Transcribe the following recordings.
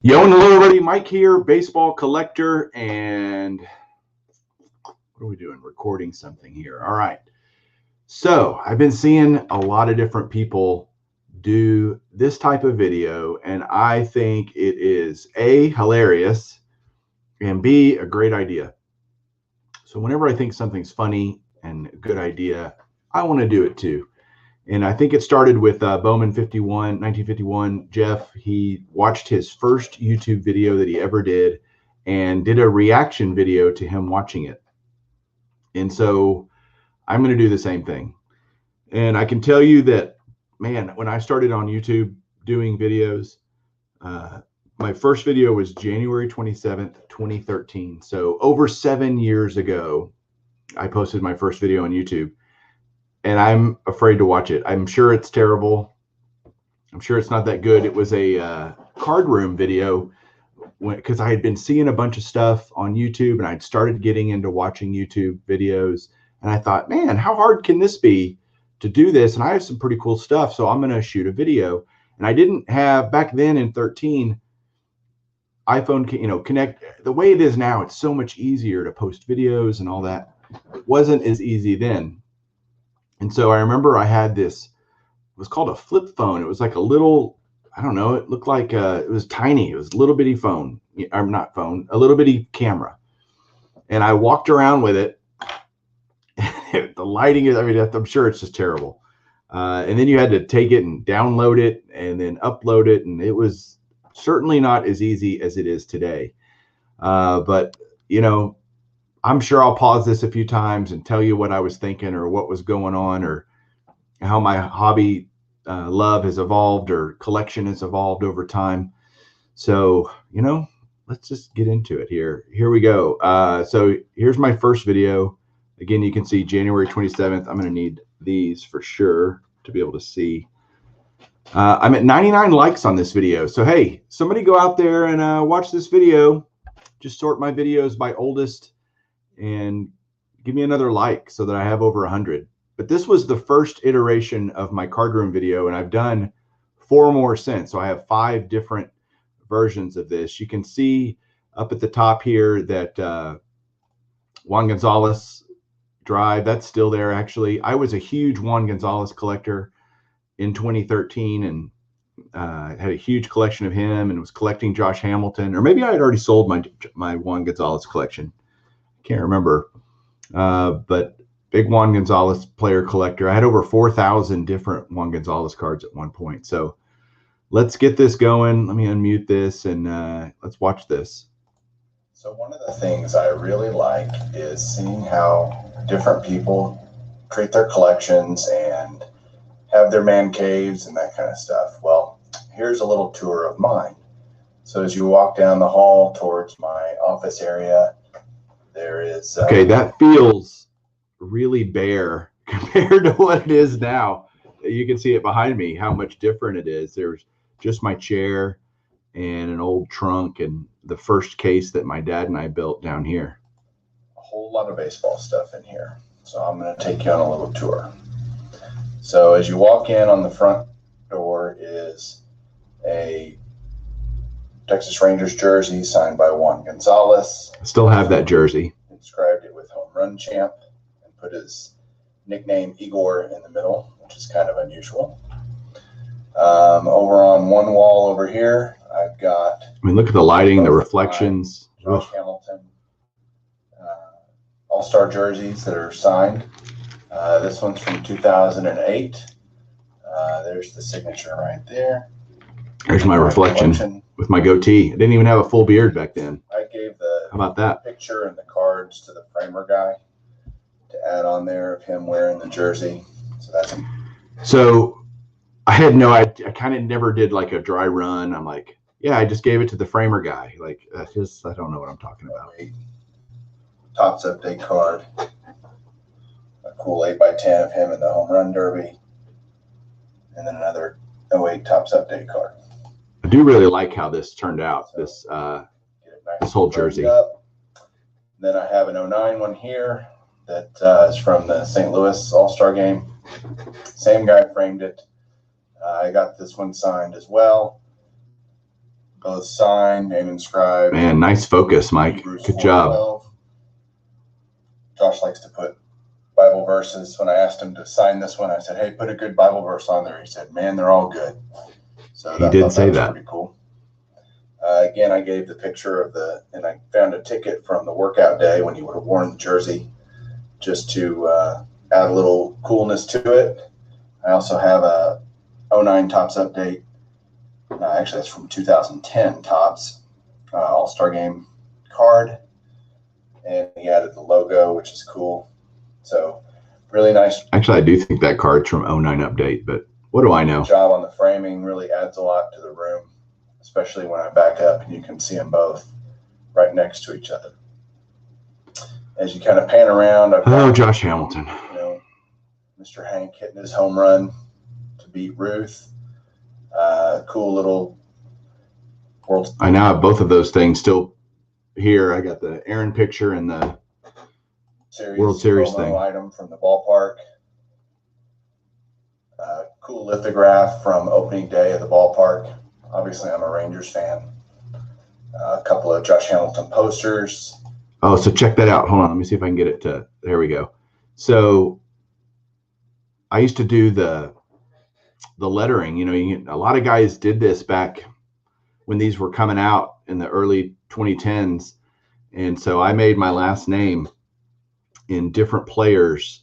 Yo, and hello, everybody. Mike here, baseball collector, and what are we doing? Recording something here. All right. So I've been seeing a lot of different people do this type of video, and I think it is A, hilarious, and B, a great idea. So whenever I think something's funny and a good idea, I want to do it too. And I think it started with Bowman 1951. Jeff, he watched his first YouTube video that he ever did and did a reaction video to him watching it. And so I'm going to do the same thing. And I can tell you that, man, when I started on YouTube doing videos, my first video was January 27th, 2013. So over 7 years ago, I posted my first video on YouTube. And I'm afraid to watch it. I'm sure it's terrible. I'm sure it's not that good. It was a card room video because I had been seeing a bunch of stuff on YouTube and I'd started getting into watching YouTube videos. And I thought, man, how hard can this be to do this? And I have some pretty cool stuff, so I'm going to shoot a video. And I didn't have, back then in 13, iPhone, connect. The way it is now, it's so much easier to post videos and all that. It wasn't as easy then. And so I remember I had this, it was called a flip phone. It was like a little, I don't know, it looked like it was tiny. It was a little bitty phone, I'm not phone, a little bitty camera. And I walked around with it. The lighting is, I mean, I'm sure it's just terrible. And then you had to take it and download it and then upload it. And it was certainly not as easy as it is today. But, I'm sure I'll pause this a few times and tell you what I was thinking or what was going on or how my hobby love has evolved or collection has evolved over time. So, let's just get into it here. Here we go. So here's my first video. Again, you can see January 27th. I'm going to need these for sure to be able to see. I'm at 99 likes on this video. So, hey, somebody go out there and watch this video. Just sort my videos by oldest and give me another like so that I have over 100. But this was the first iteration of my card room video, and I've done 4 more since. So I have 5 different versions of this. You can see up at the top here that Juan Gonzalez drive, that's still there actually. I was a huge Juan Gonzalez collector in 2013 and had a huge collection of him and was collecting Josh Hamilton, or maybe I had already sold my Juan Gonzalez collection. Can't remember, but big Juan Gonzalez player collector. I had over 4,000 different Juan Gonzalez cards at one point. So let's get this going. Let me unmute this and let's watch this. So one of the things I really like is seeing how different people treat their collections and have their man caves and that kind of stuff. Well, here's a little tour of mine. So as you walk down the hall towards my office area, there is okay, that feels really bare compared to what it is now. You can see it behind me, how much different it is. There's just my chair and an old trunk and the first case that my dad and I built down here. A whole lot of baseball stuff in here. So I'm going to take you on a little tour. So as you walk in, on the front door is a Texas Rangers jersey signed by Juan Gonzalez. I still have that jersey. Inscribed it with Home Run Champ and put his nickname Igor in the middle, which is kind of unusual. Over on one wall over here, I've got... I mean, look at the lighting, the reflections. Josh Hamilton. All-Star jerseys that are signed. This one's from 2008. There's the signature right there. There's my reflection with my goatee. I didn't even have a full beard back then. I gave the How about that picture and the cards to the framer guy to add on there of him wearing the jersey. So that's so I kind of never did like a dry run. I'm like, yeah, I just gave it to the framer guy. Like, I don't know what I'm talking about. Topps update card. A cool 8x10 of him in the home run derby. And then another 08 Topps update card. I do really like how this turned out, this whole jersey. Then I have an 09 one here that is from the St. Louis All-Star game. Same guy framed it. I got this one signed as well. both signed and inscribed. Man, nice focus, Mike. Hebrews Good job. 4:12. Josh likes to put Bible verses. When I asked him to sign this one, I said, "Hey, put a good Bible verse on there." He said, "Man, they're all good." So He did say was that. pretty cool. Again, I gave the picture of and I found a ticket from the workout day when he would have worn the jersey, just to add a little coolness to it. I also have a 09 Topps update. Actually, that's from 2010 Topps All-Star Game card. And he added the logo, which is cool. So really nice. Actually, I do think that card's from 09 update, but what do I know? Job on the framing, really adds a lot to the room, especially when I back up and you can see them both right next to each other. As you kind of pan around, I've got, Josh Hamilton. Mr. Hank hitting his home run to beat Ruth. Cool little world. I now have both of those things still here. I got the Aaron picture and the World Series thing. Item from the ballpark. Cool lithograph from opening day of the ballpark. Obviously, I'm a Rangers fan. A couple of Josh Hamilton posters. Oh, so check that out. Hold on. Let me see if I can get it to, there we go. So I used to do the lettering. A lot of guys did this back when these were coming out in the early 2010s. And so I made my last name in different players'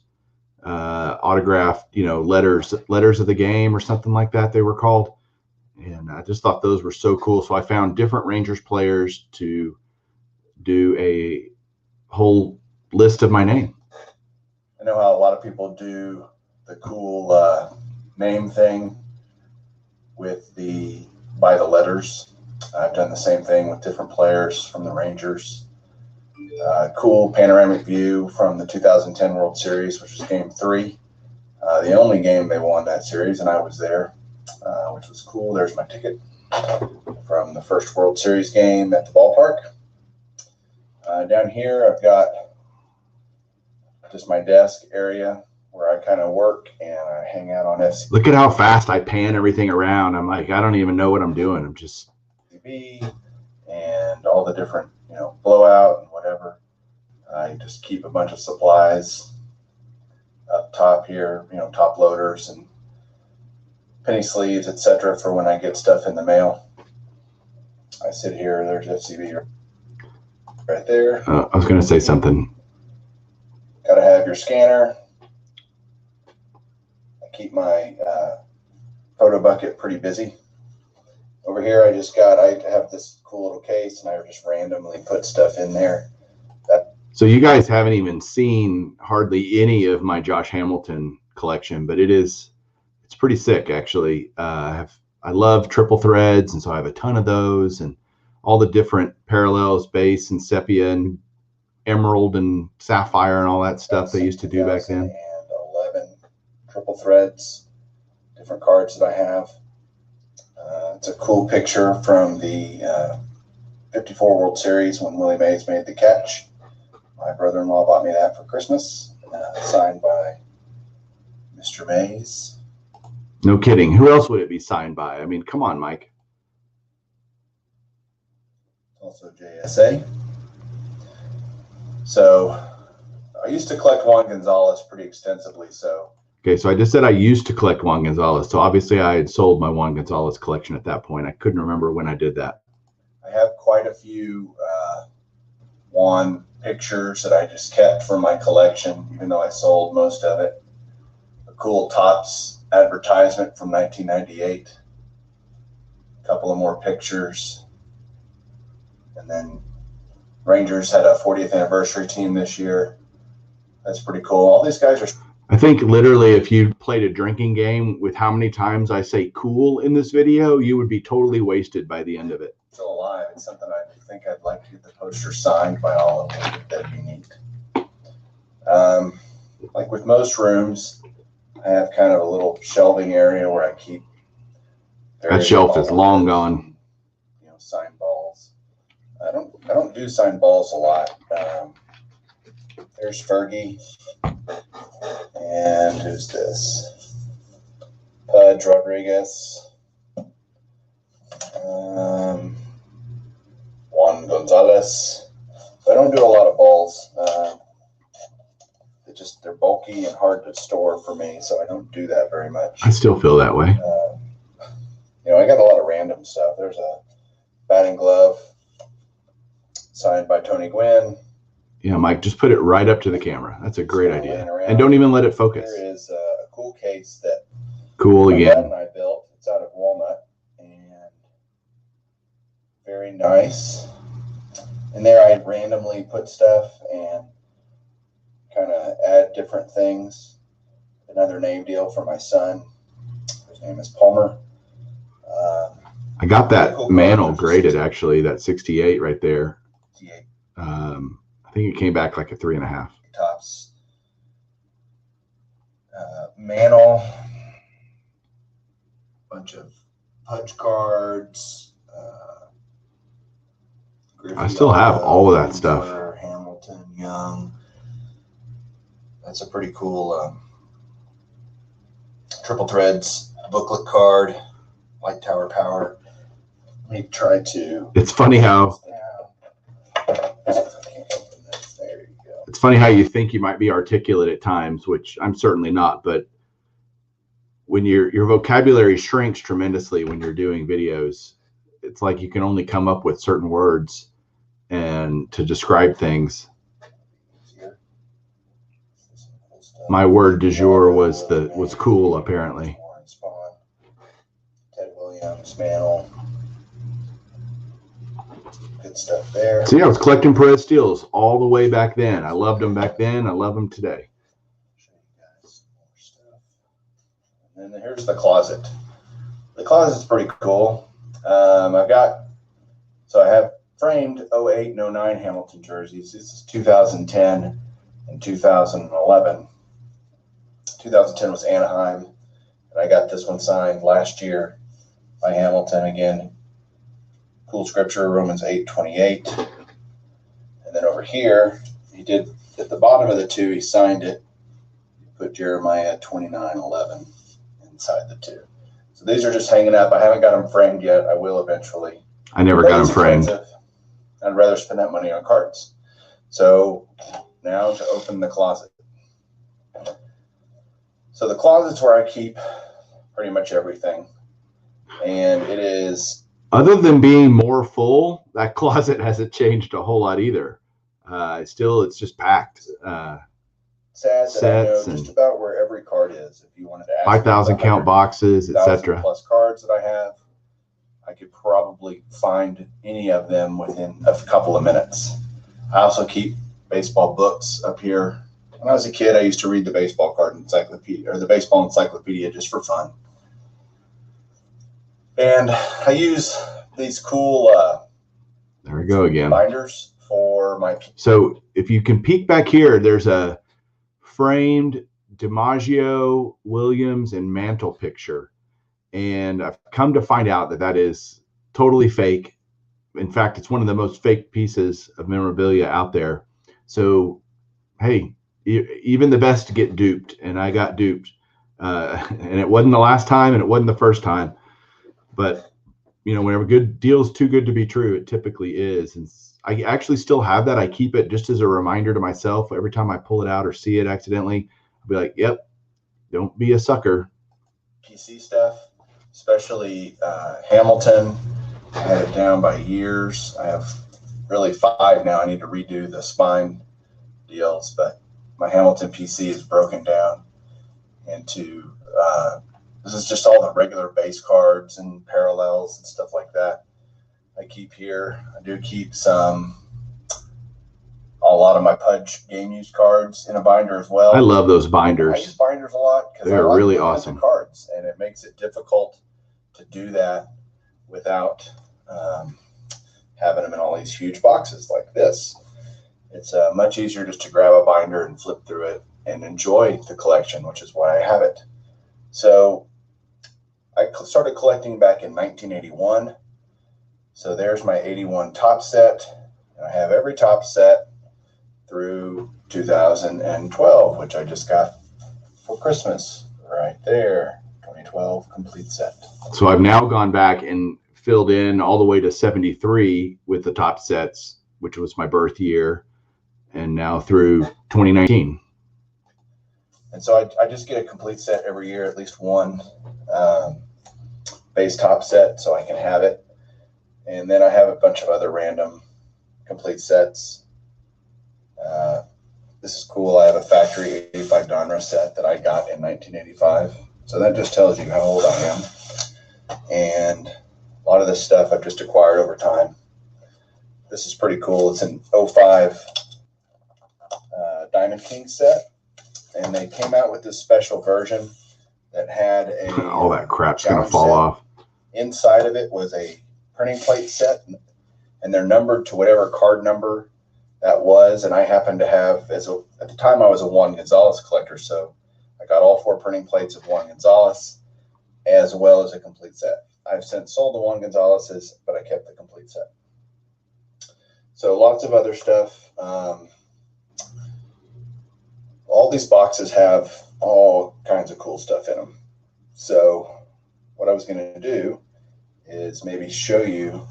autographed, letters of the game or something like that they were called. And I just thought those were so cool. So I found different Rangers players to do a whole list of my name. I know how a lot of people do the cool name thing with by the letters. I've done the same thing with different players from the Rangers. Cool panoramic view from the 2010 World Series, which was Game 3. The only game they won that series, and I was there, which was cool. There's my ticket from the first World Series game at the ballpark. Down here, I've got just my desk area where I kind of work and I hang out on FC. Look at how fast I pan everything around. I'm like, I don't even know what I'm doing. I'm just and all the different, blowout and whatever. I just keep a bunch of supplies up top here, top loaders and penny sleeves, etc. for when I get stuff in the mail. I sit here. There's FCB right there. I was going to say something. Got to have your scanner. I keep my photo bucket pretty busy. Over here, I have this cool little case, and I just randomly put stuff in there. So you guys haven't even seen hardly any of my Josh Hamilton collection, but it's pretty sick, actually. I love triple threads, and so I have a ton of those, and all the different parallels, base and sepia and emerald and sapphire and all that stuff they used to do back then. And 11 triple threads, different cards that I have. It's a cool picture from the 54 World Series when Willie Mays made the catch. My brother-in-law bought me that for Christmas, signed by Mr. Mays. No kidding. Who else would it be signed by? I mean, come on, Mike. Also JSA. So I used to collect Juan Gonzalez pretty extensively. Okay, so I just said I used to collect Juan Gonzalez. So obviously I had sold my Juan Gonzalez collection at that point. I couldn't remember when I did that. I have quite a few Juan pictures that I just kept for my collection, even though I sold most of it. A cool Topps advertisement from 1998. A couple of more pictures. And then Rangers had a 40th anniversary team this year. That's pretty cool. All these guys are... I think literally if you played a drinking game with how many times I say cool in this video, you would be totally wasted by the end of it. Still alive. It's something I think I'd like to get the poster signed by all of them. That'd be neat. Like with most rooms, I have kind of a little shelving area where I keep... That shelf is long gone. Signed balls. I don't do signed balls a lot. There's Fergie. And who's this? Pudge Rodriguez. Gonzalez. I don't do a lot of balls. They're bulky and hard to store for me, so I don't do that very much. I still feel that way. I got a lot of random stuff. There's a batting glove signed by Tony Gwynn. Yeah, Mike, just put it right up to the camera. That's a great idea. And don't even let it focus. There is a cool case that cool again. my dad and I built. It's out of walnut and very nice. And there I randomly put stuff and kind of add different things. Another name deal for my son. His name is Palmer. I got that cool mantle graded, actually, that 68 right there. 68. I think it came back like a 3.5. Tops. Mantle. Bunch of punch cards. I still have all of that stuff. Hamilton, Young. That's a pretty cool triple threads booklet card. Light Tower Power. Let me try to. It's funny how. There you go. It's funny how you think you might be articulate at times, which I'm certainly not. But when your vocabulary shrinks tremendously when you're doing videos, it's like you can only come up with certain words and to describe things. My word du jour was cool, apparently. Ted Williams, Mantle. Good stuff there. So yeah, I was collecting Perez Steels all the way back then. I loved them back then. I love them today. Show you guys some more stuff. And then here's the closet. The closet's pretty cool. I have framed 08 and 09 Hamilton jerseys. This is 2010 and 2011. 2010 was Anaheim, and I got this one signed last year by Hamilton again. Cool scripture, Romans 8:28. And then over here, he did at the bottom of the two, he signed it. He put Jeremiah 29:11 inside the two. So these are just hanging up. I haven't got them framed yet. I will eventually. I never got them framed. I'd rather spend that money on cards. So now to open the closet. So the closet's where I keep pretty much everything. And it is... Other than being more full, that closet hasn't changed a whole lot either. It's just packed. Sad that I know just about where every card is. If you wanted to ask 5,000 count boxes, etc. Plus cards that I have, I could probably find any of them within a couple of minutes. I also keep baseball books up here. When I was a kid, I used to read the baseball card encyclopedia or the baseball encyclopedia just for fun. And I use these cool there we go again. Binders for my. So if you can peek back here, there's a framed DiMaggio, Williams, and Mantle picture. And I've come to find out that is totally fake. In fact, it's one of the most fake pieces of memorabilia out there. So, hey, even the best get duped, and I got duped. And it wasn't the last time, and it wasn't the first time. But, whenever good deal's too good to be true, it typically is. And I actually still have that. I keep it just as a reminder to myself. Every time I pull it out or see it accidentally, I'll be like, yep, don't be a sucker. PC stuff. Especially Hamilton. I had it down by years. I have really 5 now. I need to redo the spine deals, but my Hamilton PC is broken down into this is just all the regular base cards and parallels and stuff like that. I keep here. I do keep a lot of my Pudge game use cards in a binder as well. I love those binders. I use binders a lot because they're really awesome cards, and it makes it difficult to do that without having them in all these huge boxes like this. It's much easier just to grab a binder and flip through it and enjoy the collection, which is why I have it. So I started collecting back in 1981. So there's my 81 top set. And I have every top set through 2012, which I just got for Christmas right there. 2012 complete set. So I've now gone back and filled in all the way to 73 with the top sets, which was my birth year, and now through 2019. And so I just get a complete set every year, at least one base top set, so I can have it. And then I have a bunch of other random complete sets. This is cool. I have a factory 85 Donruss set that I got in 1985. So that just tells you how old I am. And a lot of this stuff I've just acquired over time. This is pretty cool. It's an 05 Diamond King set. And they came out with this special version that had a all that crap's going to fall off. Inside of it was a printing plate set, and they're numbered to whatever card number that was. And I happened to have, at the time I was a Juan Gonzalez collector, so I got all 4 printing plates of Juan Gonzalez as well as a complete set. I've since sold the Juan Gonzalez's, but I kept the complete set. So lots of other stuff. All these boxes have all kinds of cool stuff in them. So what I was going to do is maybe show you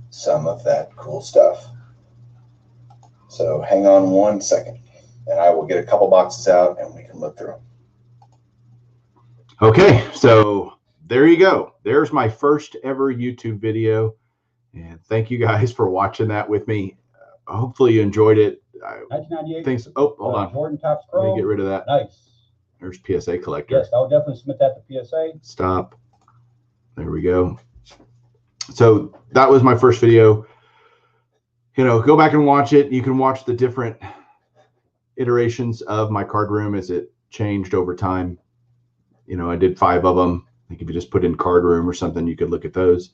some of that cool stuff. So hang on one second, and I will get a couple boxes out and we can look through them. Okay, so there you go. There's my first ever YouTube video. And thank you guys for watching that with me. Hopefully you enjoyed it. 1998. Thanks. Oh, hold on. Jordan Topps Let me Chrome. get rid of that. Nice. There's PSA collector. Yes, I'll definitely submit that to PSA. Stop. There we go. So that was my first video. You know, go back and watch it. You can watch the different iterations of my card room as it changed over time. You know, I did 5 of them. I think if you just put in card room or something, you could look at those.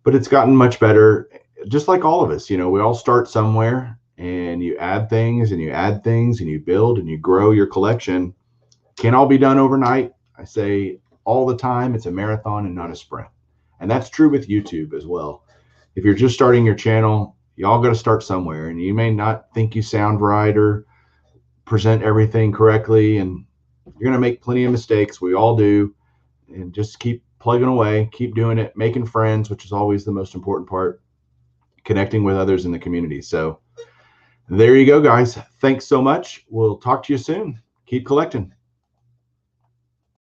But it's gotten much better. Just like all of us, you know, we all start somewhere, and you add things and you add things and you build and you grow your collection. Can't all be done overnight. I say all the time, it's a marathon and not a sprint. And that's true with YouTube as well. If you're just starting your channel, you all got to start somewhere, and you may not think you sound right or present everything correctly, and you're going to make plenty of mistakes. We all do. And just keep plugging away, keep doing it, making friends, which is always the most important part, connecting with others in the community. So there you go, guys. Thanks so much. We'll talk to you soon. Keep collecting.